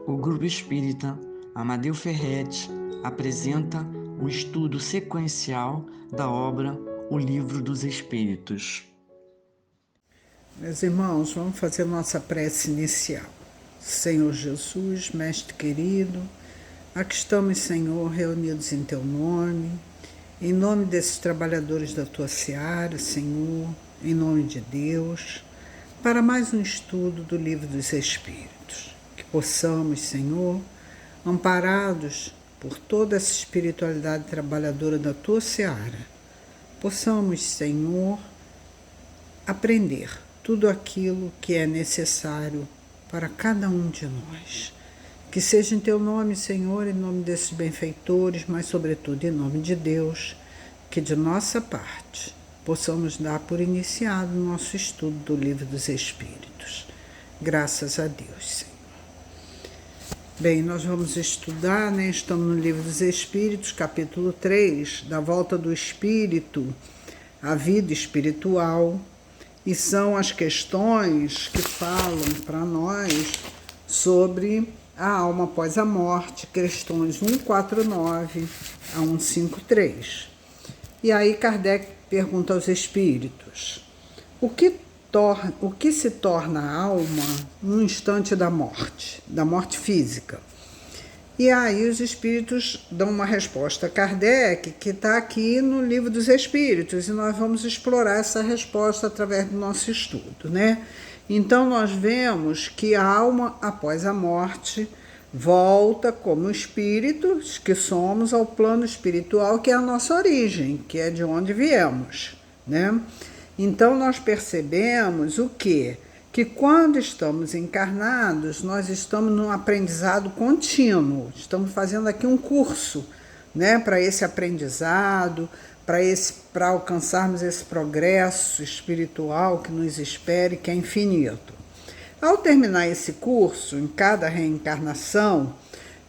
O Grupo Espírita Amadeu Ferretti apresenta o estudo sequencial da obra O Livro dos Espíritos. Meus irmãos, vamos fazer nossa prece inicial. Senhor Jesus, Mestre querido, aqui estamos, Senhor, reunidos em Teu em nome desses trabalhadores da Tua seara, Senhor, em nome de Deus, para mais um estudo do Livro dos Espíritos. Que possamos, Senhor, amparados por toda essa espiritualidade trabalhadora da Tua seara, possamos, Senhor, aprender tudo aquilo que é necessário para cada um de nós. Que seja em Teu nome, Senhor, em nome desses benfeitores, mas sobretudo em nome de Deus, que de nossa parte possamos dar por iniciado o nosso estudo do Livro dos Espíritos. Graças a Deus, Senhor. Bem, nós vamos estudar, estamos no Livro dos Espíritos, capítulo 3, da volta do Espírito à vida espiritual, e são as questões que falam para nós sobre a alma após a morte, questões 149 a 153. E aí Kardec pergunta aos espíritos: o que se torna a alma no instante da morte física? E aí os espíritos dão uma resposta a Kardec, que está aqui no Livro dos Espíritos, e nós vamos explorar essa resposta através do nosso estudo, Então nós vemos que a alma após a morte volta como espíritos que somos ao plano espiritual, que é a nossa origem, que é de onde viemos, Então nós percebemos o quê? Que quando estamos encarnados, nós estamos num aprendizado contínuo, estamos fazendo aqui um curso, para esse aprendizado, para alcançarmos esse progresso espiritual que nos espera e que é infinito. Ao terminar esse curso, em cada reencarnação,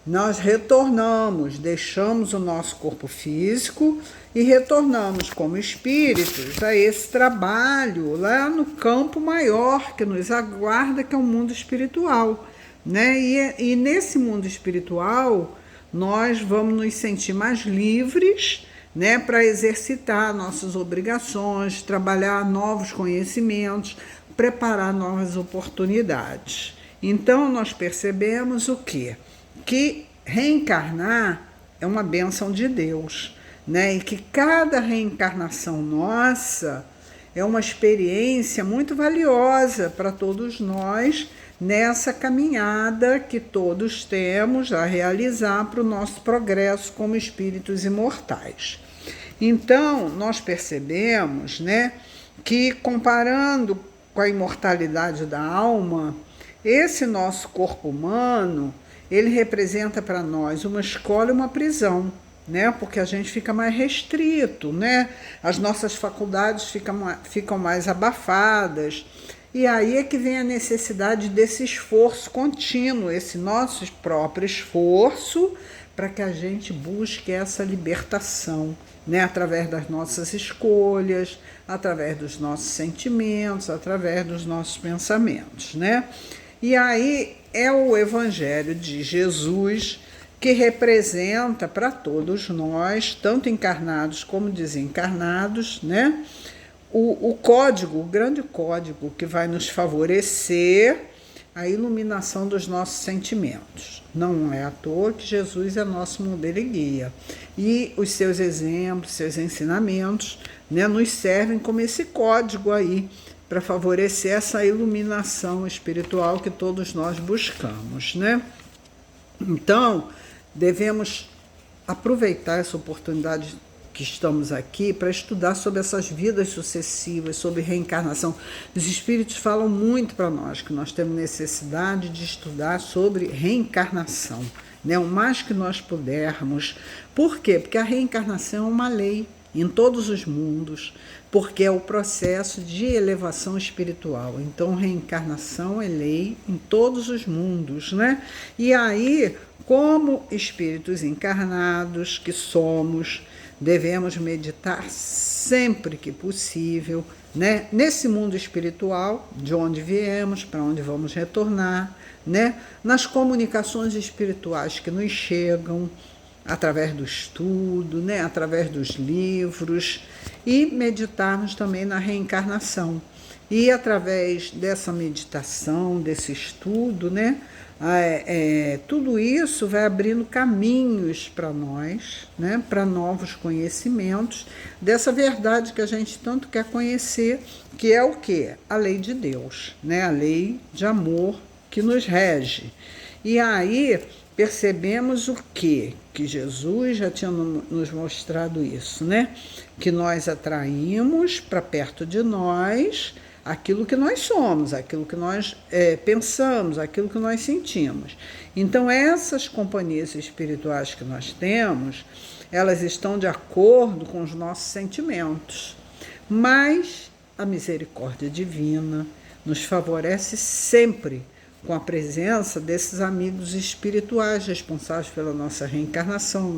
nós retornamos, deixamos o nosso corpo físico e retornamos como espíritos a esse trabalho lá no campo maior que nos aguarda, que é o mundo espiritual, E nesse mundo espiritual nós vamos nos sentir mais livres, para exercitar nossas obrigações, trabalhar novos conhecimentos, preparar novas oportunidades. Então nós percebemos o quê? Que reencarnar é uma bênção de Deus, E que cada reencarnação nossa é uma experiência muito valiosa para todos nós nessa caminhada que todos temos a realizar para o nosso progresso como espíritos imortais. Então, nós percebemos, que comparando com a imortalidade da alma, esse nosso corpo humano, ele representa para nós uma escola e uma prisão, porque a gente fica mais restrito, As nossas faculdades ficam mais abafadas, e aí é que vem a necessidade desse esforço contínuo, esse nosso próprio esforço, para que a gente busque essa libertação, através das nossas escolhas, através dos nossos sentimentos, através dos nossos pensamentos, E aí é o Evangelho de Jesus que representa para todos nós, tanto encarnados como desencarnados, o código, o grande código que vai nos favorecer a iluminação dos nossos sentimentos. Não é à toa que Jesus é nosso modelo e guia. E os seus exemplos, seus ensinamentos, nos servem como esse código aí, para favorecer essa iluminação espiritual que todos nós buscamos, Então, devemos aproveitar essa oportunidade que estamos aqui para estudar sobre essas vidas sucessivas, sobre reencarnação. Os espíritos falam muito para nós que nós temos necessidade de estudar sobre reencarnação, o mais que nós pudermos. Por quê? Porque a reencarnação é uma lei em todos os mundos, porque é o processo de elevação espiritual. Então, reencarnação é lei em todos os mundos, E aí, como espíritos encarnados que somos, devemos meditar sempre que possível né? Nesse mundo espiritual, de onde viemos, para onde vamos retornar, né? Nas comunicações espirituais que nos chegam através do estudo, né? Através dos livros, e meditarmos também na reencarnação. E através dessa meditação, desse estudo, né? Tudo isso vai abrindo caminhos para nós, né? Para novos conhecimentos dessa verdade que a gente tanto quer conhecer, que é o quê? A lei de Deus, né? A lei de amor que nos rege. E aí percebemos o quê? Que Jesus já tinha nos mostrado isso, né? Que nós atraímos para perto de nós aquilo que nós somos, aquilo que nós pensamos, aquilo que nós sentimos. Então, essas companhias espirituais que nós temos, elas estão de acordo com os nossos sentimentos. Mas a misericórdia divina nos favorece sempre com a presença desses amigos espirituais responsáveis pela nossa reencarnação,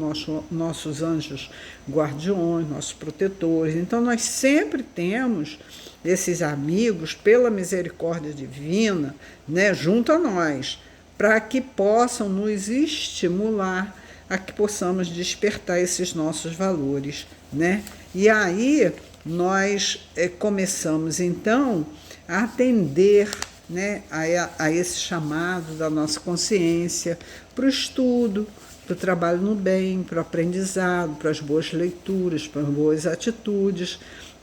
nossos anjos guardiões, nossos protetores. Então, nós sempre temos esses amigos, pela misericórdia divina, né, junto a nós, para que possam nos estimular a que possamos despertar esses nossos valores, né? E aí nós começamos, então, a atender, né, a esse chamado da nossa consciência para o estudo, para o trabalho no bem, para o aprendizado, para as boas leituras, para as boas atitudes,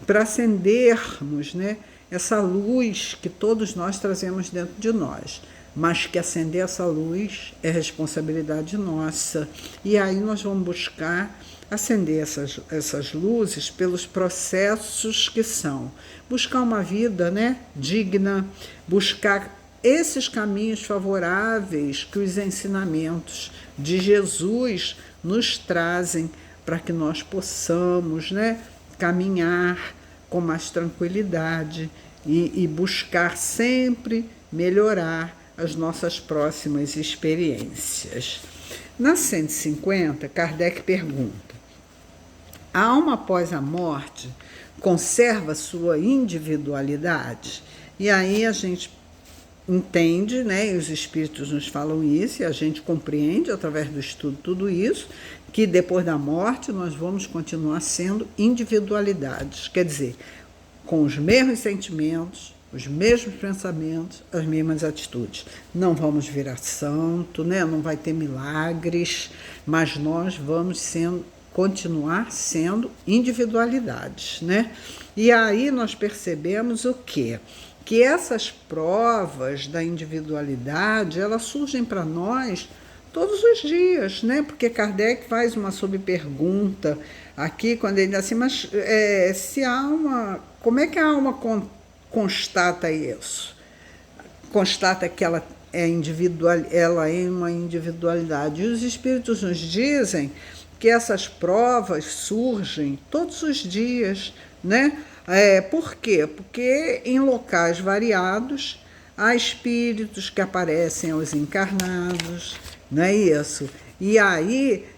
para acendermos, né, essa luz que todos nós trazemos dentro de nós, mas que acender essa luz é responsabilidade nossa. E aí nós vamos buscar acender essas luzes pelos processos que são buscar uma vida, né, digna, buscar esses caminhos favoráveis que os ensinamentos de Jesus nos trazem para que nós possamos, né, caminhar com mais tranquilidade e buscar sempre melhorar as nossas próximas experiências. Na 150, Kardec pergunta: a alma após a morte conserva sua individualidade? E aí a gente entende, né, e os espíritos nos falam isso, e a gente compreende através do estudo tudo isso, que depois da morte nós vamos continuar sendo individualidades, quer dizer, com os mesmos sentimentos, os mesmos pensamentos, as mesmas atitudes. Não vamos virar santo, né? Não vai ter milagres, mas nós vamos continuar sendo individualidades, né? E aí nós percebemos o quê? Que essas provas da individualidade, elas surgem para nós todos os dias, né? Porque Kardec faz uma subpergunta aqui, quando ele diz assim, mas se há uma... Como é que a alma constata isso? Constata que ela é individual, ela é uma individualidade. E os espíritos nos dizem que essas provas surgem todos os dias, né? Por quê? Porque em locais variados há espíritos que aparecem aos encarnados, não é isso? E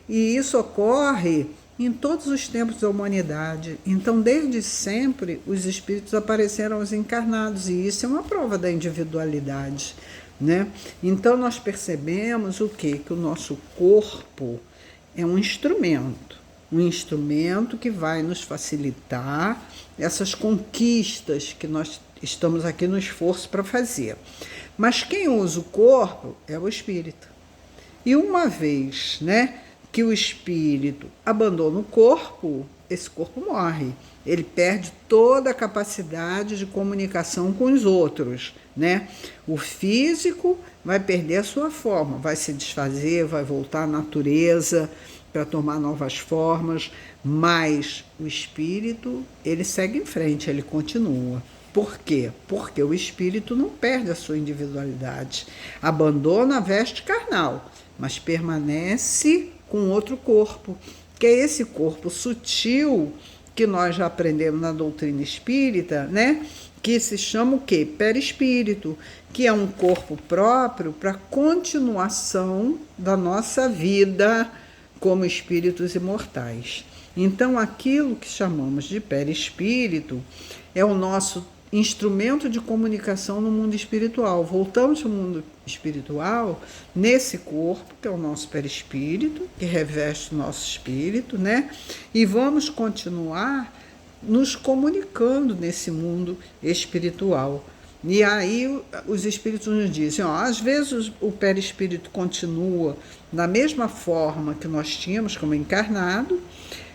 isso ocorre em todos os tempos da humanidade. Então, desde sempre, os espíritos apareceram aos encarnados, e isso é uma prova da individualidade, né? Então, nós percebemos o quê? Que o nosso corpo é um instrumento que vai nos facilitar essas conquistas que nós estamos aqui no esforço para fazer. Mas quem usa o corpo é o espírito. E uma vez, né, que o espírito abandona o corpo, esse corpo morre. Ele perde toda a capacidade de comunicação com os outros, né? O físico vai perder a sua forma, vai se desfazer, vai voltar à natureza para tomar novas formas, mas o espírito, ele segue em frente, ele continua. Por quê? Porque o espírito não perde a sua individualidade, abandona a veste carnal, mas permanece com outro corpo, que é esse corpo sutil que nós já aprendemos na doutrina espírita, né? Que se chama o quê? Perispírito, que é um corpo próprio para a continuação da nossa vida como espíritos imortais. Então, aquilo que chamamos de perispírito é o nosso instrumento de comunicação no mundo espiritual. Voltamos ao mundo espiritual nesse corpo, que é o nosso perispírito, que reveste o nosso espírito, né? E vamos continuar nos comunicando nesse mundo espiritual. E aí os espíritos nos dizem, às vezes o perispírito continua da mesma forma que nós tínhamos como encarnado,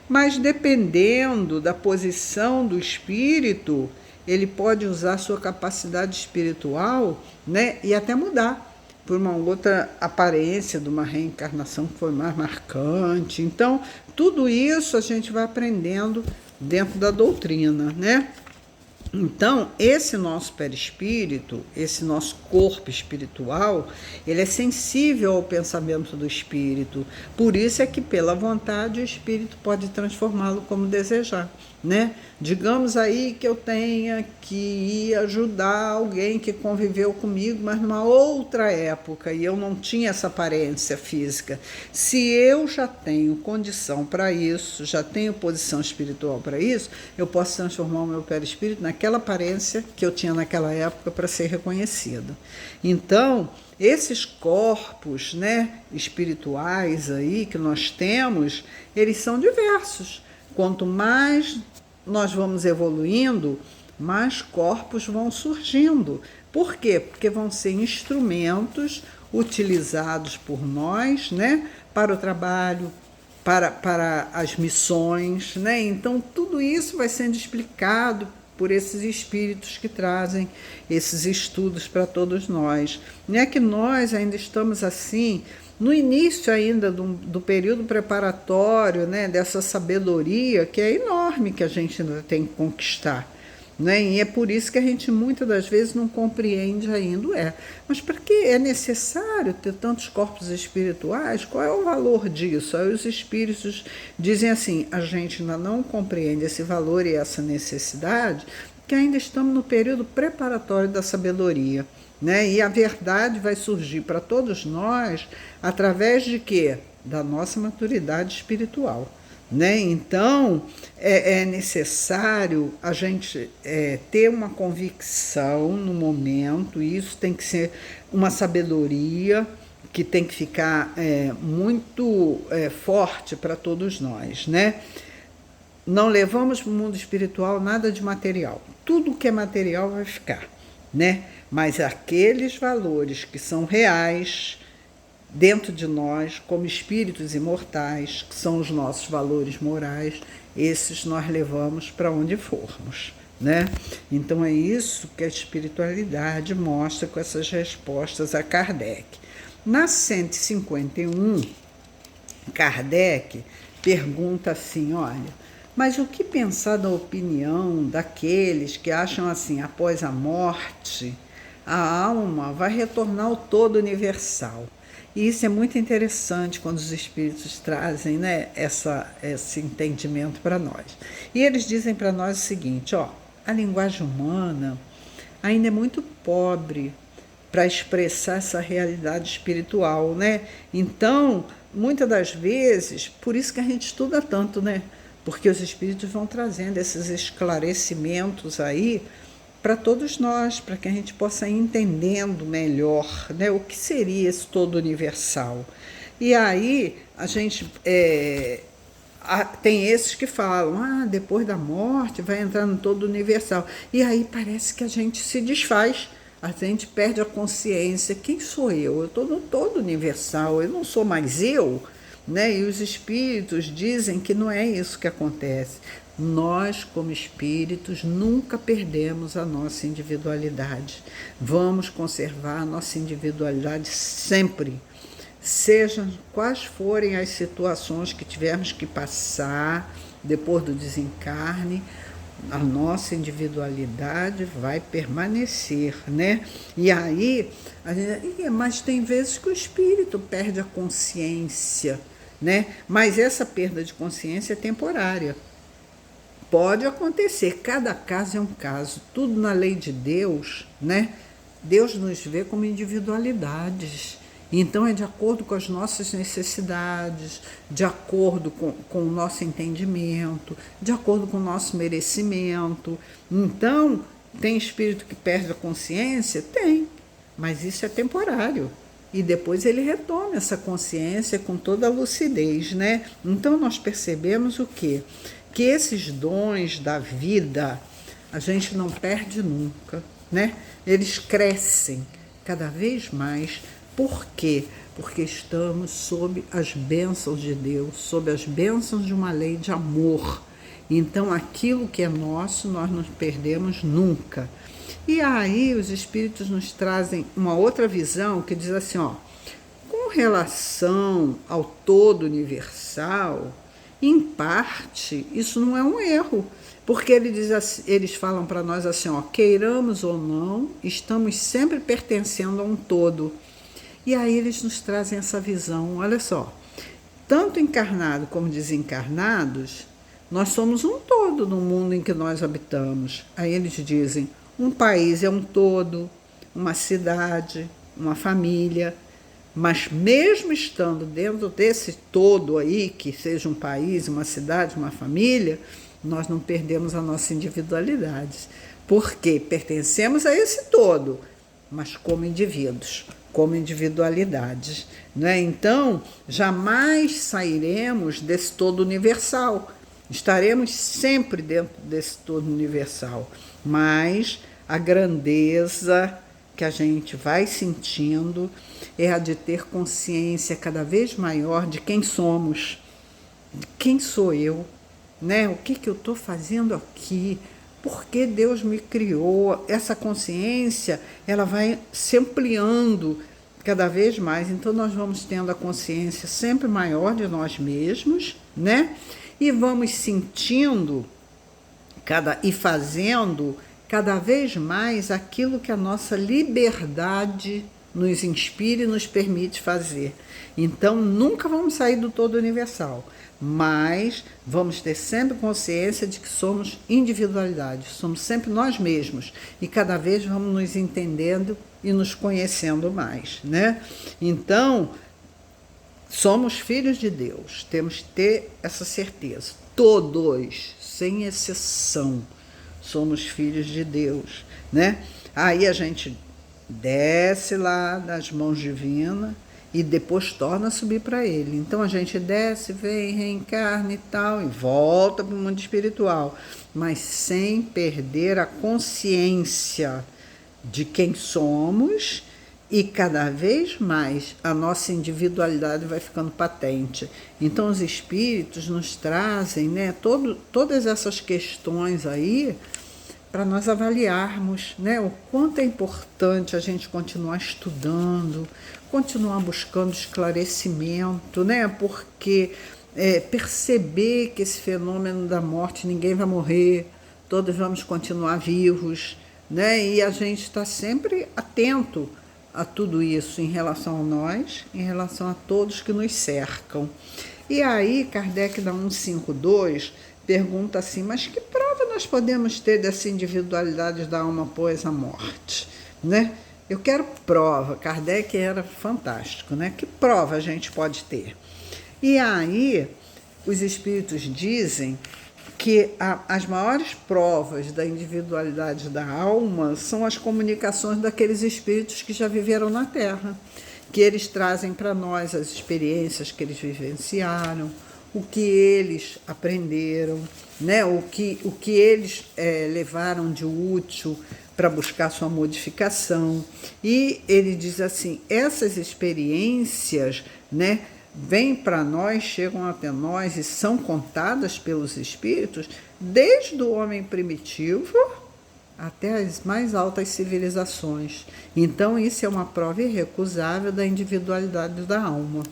mas dependendo da posição do espírito, ele pode usar sua capacidade espiritual, né, e até mudar por uma outra aparência de uma reencarnação que foi mais marcante. Então, tudo isso a gente vai aprendendo dentro da doutrina, né? Então, esse nosso perispírito, esse nosso corpo espiritual, ele é sensível ao pensamento do espírito. Por isso é que, pela vontade, o espírito pode transformá-lo como desejar, né? Digamos aí que eu tenha que ir ajudar alguém que conviveu comigo, mas numa outra época, e eu não tinha essa aparência física. Se eu já tenho condição para isso, já tenho posição espiritual para isso, eu posso transformar o meu perispírito naquela aparência que eu tinha naquela época para ser reconhecido. Então, esses corpos, né, espirituais aí que nós temos, eles são diversos. Quanto mais nós vamos evoluindo, mais corpos vão surgindo. Por quê? Porque vão ser instrumentos utilizados por nós, né, para o trabalho, para as missões, né? Então, tudo isso vai sendo explicado por esses espíritos que trazem esses estudos para todos nós. Não é que nós ainda estamos assim, no início ainda do período preparatório, né, dessa sabedoria que é enorme que a gente ainda tem que conquistar. Né? E é por isso que a gente muitas das vezes não compreende ainda. Mas para que é necessário ter tantos corpos espirituais? Qual é o valor disso? Aí os espíritos dizem assim, a gente ainda não compreende esse valor e essa necessidade, que ainda estamos no período preparatório da sabedoria. Né? E a verdade vai surgir para todos nós através de quê? Da nossa maturidade espiritual. Né? Então, é necessário a gente ter uma convicção no momento, e isso tem que ser uma sabedoria que tem que ficar muito forte para todos nós. Né? Não levamos para o mundo espiritual nada de material. Tudo que é material vai ficar. Né? Mas aqueles valores que são reais dentro de nós, como espíritos imortais, que são os nossos valores morais, esses nós levamos para onde formos. Né? Então é isso que a espiritualidade mostra com essas respostas a Kardec. Na 151, Kardec pergunta assim, olha, mas o que pensar da opinião daqueles que acham assim, após a morte, a alma vai retornar ao todo universal? E isso é muito interessante quando os espíritos trazem, né, esse entendimento para nós. E eles dizem para nós o seguinte, a linguagem humana ainda é muito pobre para expressar essa realidade espiritual, né? Então, muitas das vezes, por isso que a gente estuda tanto, né? Porque os espíritos vão trazendo esses esclarecimentos aí para todos nós, para que a gente possa ir entendendo melhor, né, o que seria esse todo universal. E aí a gente tem esses que falam, depois da morte vai entrar no todo universal. E aí parece que a gente se desfaz, a gente perde a consciência. Quem sou eu? Eu estou no todo universal, eu não sou mais eu. Né? E os espíritos dizem que não é isso que acontece. Nós, como espíritos, nunca perdemos a nossa individualidade. Vamos conservar a nossa individualidade sempre. Sejam quais forem as situações que tivermos que passar depois do desencarne, a nossa individualidade vai permanecer, né? E aí, mas tem vezes que o espírito perde a consciência, né? Mas essa perda de consciência é temporária. Pode acontecer, cada caso é um caso, tudo na lei de Deus, né? Deus nos vê como individualidades Então é de acordo com as nossas necessidades, de acordo com o nosso entendimento, de acordo com o nosso merecimento. Então, tem espírito que perde a consciência? Tem, mas isso é temporário. E depois ele retoma essa consciência com toda a lucidez, né? Então nós percebemos o quê? Que esses dons da vida a gente não perde nunca, né? Eles crescem cada vez mais. Por quê? Porque estamos sob as bênçãos de Deus, sob as bênçãos de uma lei de amor. Então aquilo que é nosso nós não perdemos nunca. E aí os espíritos nos trazem uma outra visão que diz assim, ó, com relação ao todo universal, em parte, isso não é um erro, porque eles falam para nós assim, ó, queiramos ou não, estamos sempre pertencendo a um todo. E aí eles nos trazem essa visão, olha só, tanto encarnado como desencarnados, nós somos um todo no mundo em que nós habitamos. Aí eles dizem, um país é um todo, uma cidade, uma família, mas mesmo estando dentro desse todo aí, que seja um país, uma cidade, uma família, nós não perdemos a nossa individualidade. Porque pertencemos a esse todo, mas como indivíduos, como individualidades, né? Então, jamais sairemos desse todo universal. Estaremos sempre dentro desse todo universal, mas a grandeza que a gente vai sentindo é a de ter consciência cada vez maior de quem somos, de quem sou eu, né? O que eu estou fazendo aqui, por que Deus me criou. Essa consciência ela vai se ampliando cada vez mais, então nós vamos tendo a consciência sempre maior de nós mesmos, né? E vamos sentindo e fazendo cada vez mais aquilo que a nossa liberdade nos inspira e nos permite fazer. Então, nunca vamos sair do todo universal, mas vamos ter sempre consciência de que somos individualidades, somos sempre nós mesmos e cada vez vamos nos entendendo e nos conhecendo mais, né? Então, somos filhos de Deus, temos que ter essa certeza. Todos, sem exceção, somos filhos de Deus, né? Aí a gente desce lá das mãos divinas e depois torna a subir para ele. Então a gente desce, vem, reencarna e tal, e volta para o mundo espiritual, mas sem perder a consciência de quem somos. E cada vez mais a nossa individualidade vai ficando patente. Então os espíritos nos trazem, né, todas essas questões aí para nós avaliarmos, né, o quanto é importante a gente continuar estudando, continuar buscando esclarecimento, né, porque perceber que esse fenômeno da morte, ninguém vai morrer, todos vamos continuar vivos, né, e a gente está sempre atento a tudo isso em relação a nós, em relação a todos que nos cercam. E aí Kardec, na 152, pergunta assim, mas que prova nós podemos ter dessa individualidade da alma após a morte? Né? Eu quero prova. Kardec era fantástico, né? Que prova a gente pode ter? E aí os espíritos dizem que as maiores provas da individualidade da alma são as comunicações daqueles espíritos que já viveram na Terra, que eles trazem para nós as experiências que eles vivenciaram, o que eles aprenderam, né? o que eles levaram de útil para buscar sua modificação. E ele diz assim, essas experiências, né, vêm para nós, chegam até nós e são contadas pelos espíritos desde o homem primitivo até as mais altas civilizações. Então, isso é uma prova irrecusável da individualidade da alma.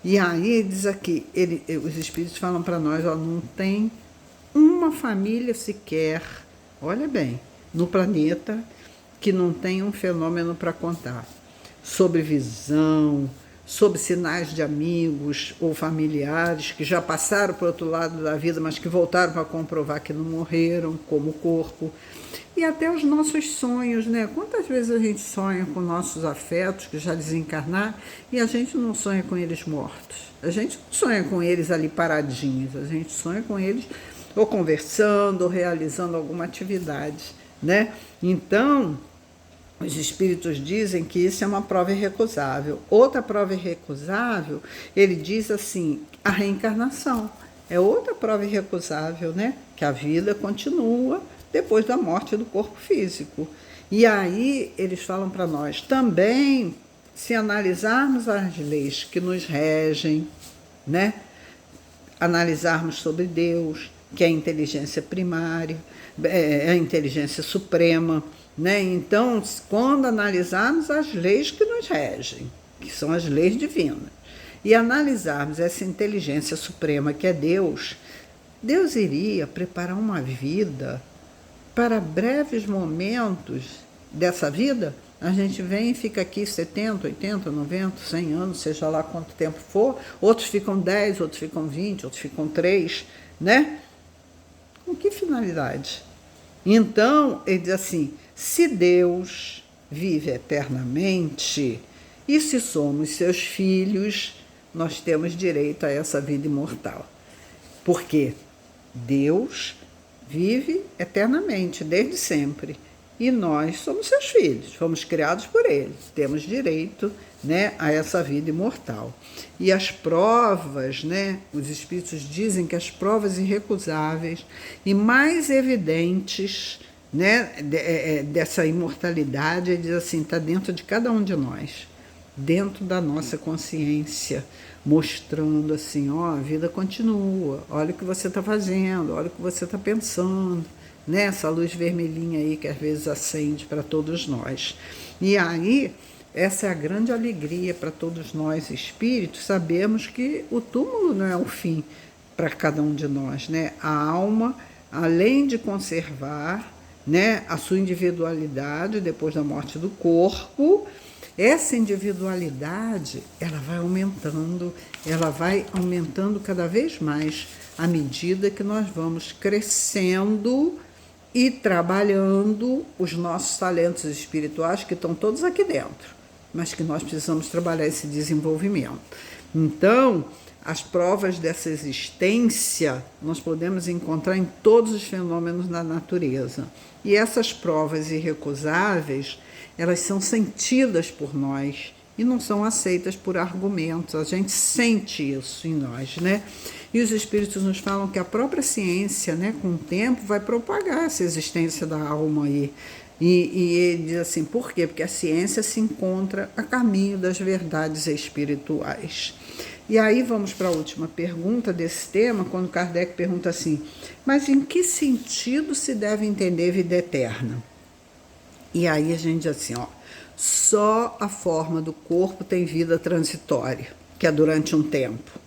E aí, diz aqui, os espíritos falam para nós, ó, não tem uma família sequer, olha bem, no planeta que não tem um fenômeno para contar. Sobre visão, sobre sinais de amigos ou familiares que já passaram para o outro lado da vida, mas que voltaram para comprovar que não morreram, como o corpo. e até os nossos sonhos, né? Quantas vezes a gente sonha com nossos afetos que já desencarnaram e a gente não sonha com eles mortos. A gente não sonha com eles ali paradinhos, a gente sonha com eles ou conversando, ou realizando alguma atividade, né? Então, os espíritos dizem que isso é uma prova irrecusável. Outra prova irrecusável, ele diz assim, a reencarnação. É outra prova irrecusável, né? Que a vida continua depois da morte do corpo físico. E aí eles falam para nós também, se analisarmos as leis que nos regem, né? Analisarmos sobre Deus, que é a inteligência primária, é a inteligência suprema, né? Então, quando analisarmos as leis que nos regem, que são as leis divinas, e analisarmos essa inteligência suprema que é Deus, Deus iria preparar uma vida para breves momentos dessa vida. A gente vem e fica aqui 70, 80, 90, 100 anos, seja lá quanto tempo for, outros ficam 10, outros ficam 20, outros ficam 3, né? Com que finalidade? Então, ele diz assim, se Deus vive eternamente, e se somos seus filhos, nós temos direito a essa vida imortal. Porque Deus vive eternamente, desde sempre. E nós somos seus filhos, fomos criados por ele, temos direito, né, a essa vida imortal. E as provas, né, os espíritos dizem que as provas irrecusáveis e mais evidentes, né, dessa imortalidade, ele diz assim, está dentro de cada um de nós, dentro da nossa consciência, mostrando assim, ó, a vida continua, olha o que você está fazendo, olha o que você está pensando, né? Essa luz vermelhinha aí que às vezes acende para todos nós. E aí, essa é a grande alegria para todos nós espíritos, sabemos que o túmulo não é o fim para cada um de nós, né? A alma, além de conservar, né, a sua individualidade depois da morte do corpo, essa individualidade, ela vai aumentando cada vez mais à medida que nós vamos crescendo e trabalhando os nossos talentos espirituais, que estão todos aqui dentro, mas que nós precisamos trabalhar esse desenvolvimento. Então, as provas dessa existência nós podemos encontrar em todos os fenômenos da natureza. E essas provas irrecusáveis, elas são sentidas por nós e não são aceitas por argumentos. A gente sente isso em nós, né? E os espíritos nos falam que a própria ciência, né, com o tempo, vai propagar essa existência da alma aí. E ele diz assim, por quê? Porque a ciência se encontra a caminho das verdades espirituais. E aí vamos para a última pergunta desse tema, quando Kardec pergunta assim, mas em que sentido se deve entender vida eterna? E aí a gente diz assim, ó, só a forma do corpo tem vida transitória, que é durante um tempo.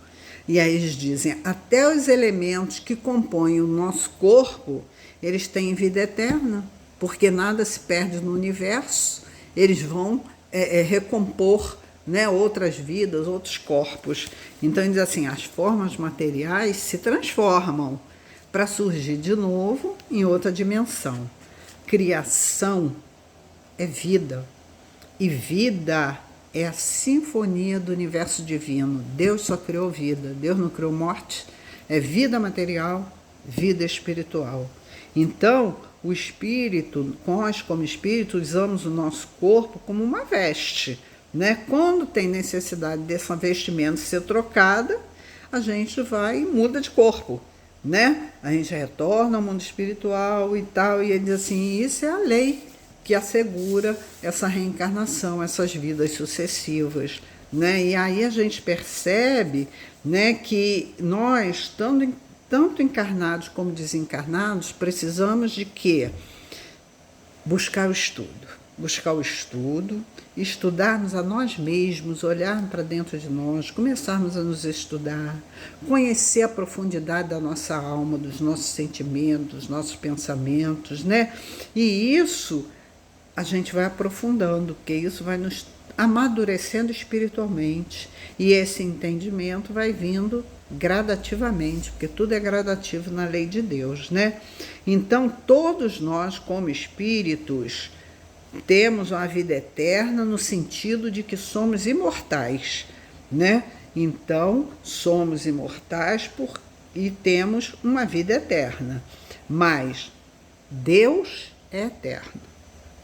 E aí eles dizem, até os elementos que compõem o nosso corpo, eles têm vida eterna, porque nada se perde no universo, eles vão recompor, né, outras vidas, outros corpos. Então, diz assim, as formas materiais se transformam para surgir de novo em outra dimensão. Criação é vida, e vida é a sinfonia do universo divino. Deus só criou vida, Deus não criou morte, é vida material, vida espiritual. Então, o espírito, nós como espírito, usamos o nosso corpo como uma veste, né? Quando tem necessidade dessa vestimenta ser trocada, a gente vai e muda de corpo, né? A gente retorna ao mundo espiritual e tal, e ele diz assim, isso é a lei que assegura essa reencarnação, essas vidas sucessivas, né? E aí a gente percebe, né, que nós, tanto encarnados como desencarnados, precisamos de quê? Buscar o estudo, estudarmos a nós mesmos, olhar para dentro de nós, começarmos a nos estudar, conhecer a profundidade da nossa alma, dos nossos sentimentos, dos nossos pensamentos, né? E isso a gente vai aprofundando, porque isso vai nos amadurecendo espiritualmente, e esse entendimento vai vindo gradativamente, porque tudo é gradativo na lei de Deus, né? Então, todos nós, como espíritos, temos uma vida eterna no sentido de que somos imortais, né? Então, somos imortais e temos uma vida eterna. Mas Deus é eterno.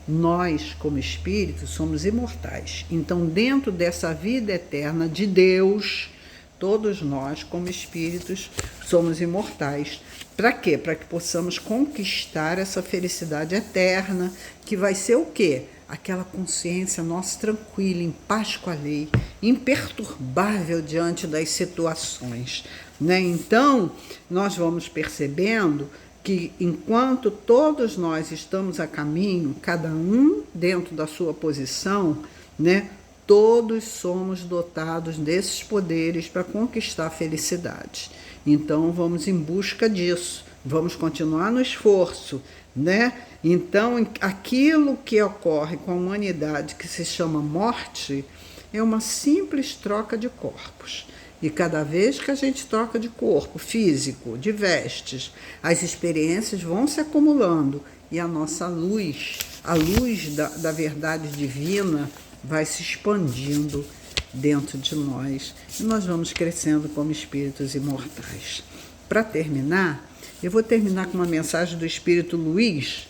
Nós, como espíritos, somos imortais. Então, dentro dessa vida eterna de Deus, todos nós, como espíritos, somos imortais. Para quê? Para que possamos conquistar essa felicidade eterna, que vai ser o quê? Aquela consciência nossa tranquila, em paz com a lei, imperturbável diante das situações, né? Então, nós vamos percebendo que enquanto todos nós estamos a caminho, cada um dentro da sua posição, né? Todos somos dotados desses poderes para conquistar a felicidade. Então, vamos em busca disso, vamos continuar no esforço, né? Então, aquilo que ocorre com a humanidade, que se chama morte, é uma simples troca de corpos. E cada vez que a gente troca de corpo físico, de vestes, as experiências vão se acumulando e a nossa luz, a luz da verdade divina, vai se expandindo dentro de nós e nós vamos crescendo como espíritos imortais. Para terminar, eu vou terminar com uma mensagem do Espírito Luiz,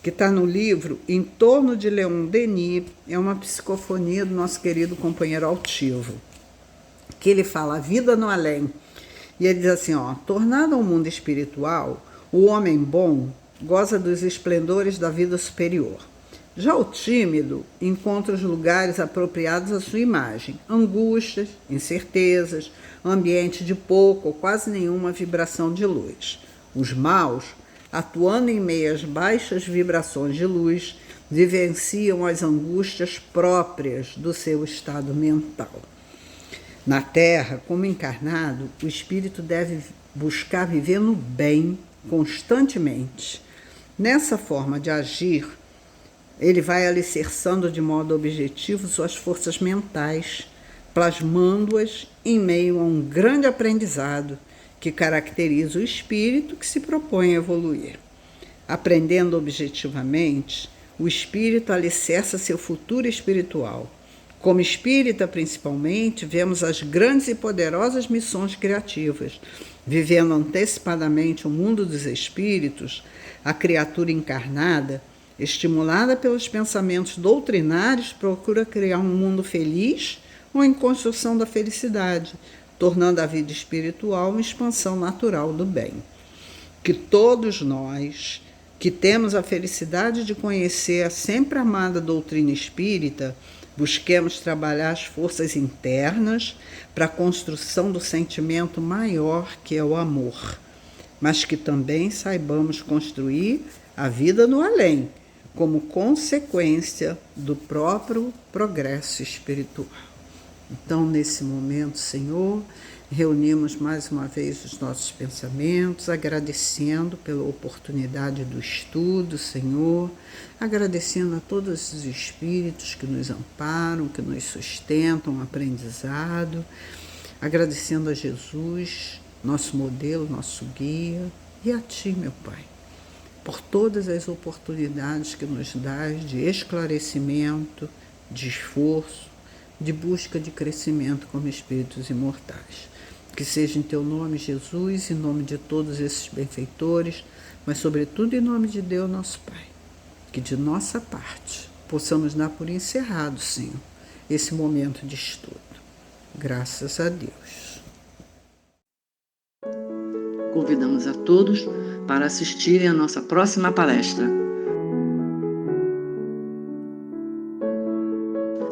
que está no livro Em Torno de Leon Denis, é uma psicofonia do nosso querido companheiro altivo, que ele fala a vida no além. E ele diz assim, tornado ao mundo espiritual, o homem bom goza dos esplendores da vida superior. Já o tímido encontra os lugares apropriados à sua imagem, angústias, incertezas, ambiente de pouco ou quase nenhuma vibração de luz. Os maus, atuando em meio às baixas vibrações de luz, vivenciam as angústias próprias do seu estado mental. Na Terra, como encarnado, o espírito deve buscar viver no bem constantemente. Nessa forma de agir, ele vai alicerçando de modo objetivo suas forças mentais, plasmando-as em meio a um grande aprendizado que caracteriza o espírito que se propõe a evoluir. Aprendendo objetivamente, o espírito alicerça seu futuro espiritual. Como espírita, principalmente, vemos as grandes e poderosas missões criativas. Vivendo antecipadamente o mundo dos espíritos, a criatura encarnada, estimulada pelos pensamentos doutrinários, procura criar um mundo feliz ou em construção da felicidade, tornando a vida espiritual uma expansão natural do bem. Que todos nós, que temos a felicidade de conhecer a sempre amada doutrina espírita, busquemos trabalhar as forças internas para a construção do sentimento maior que é o amor, mas que também saibamos construir a vida no além, como consequência do próprio progresso espiritual. Então, nesse momento, Senhor, reunimos mais uma vez os nossos pensamentos, agradecendo pela oportunidade do estudo, Senhor, agradecendo a todos os espíritos que nos amparam, que nos sustentam o aprendizado, agradecendo a Jesus, nosso modelo, nosso guia, e a Ti, meu Pai, por todas as oportunidades que nos dás de esclarecimento, de esforço, de busca de crescimento como espíritos imortais. Que seja em Teu nome, Jesus, em nome de todos esses benfeitores, mas sobretudo em nome de Deus, nosso Pai, que de nossa parte possamos dar por encerrado, Senhor, esse momento de estudo. Graças a Deus. Convidamos a todos para assistirem à nossa próxima palestra.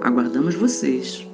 Aguardamos vocês!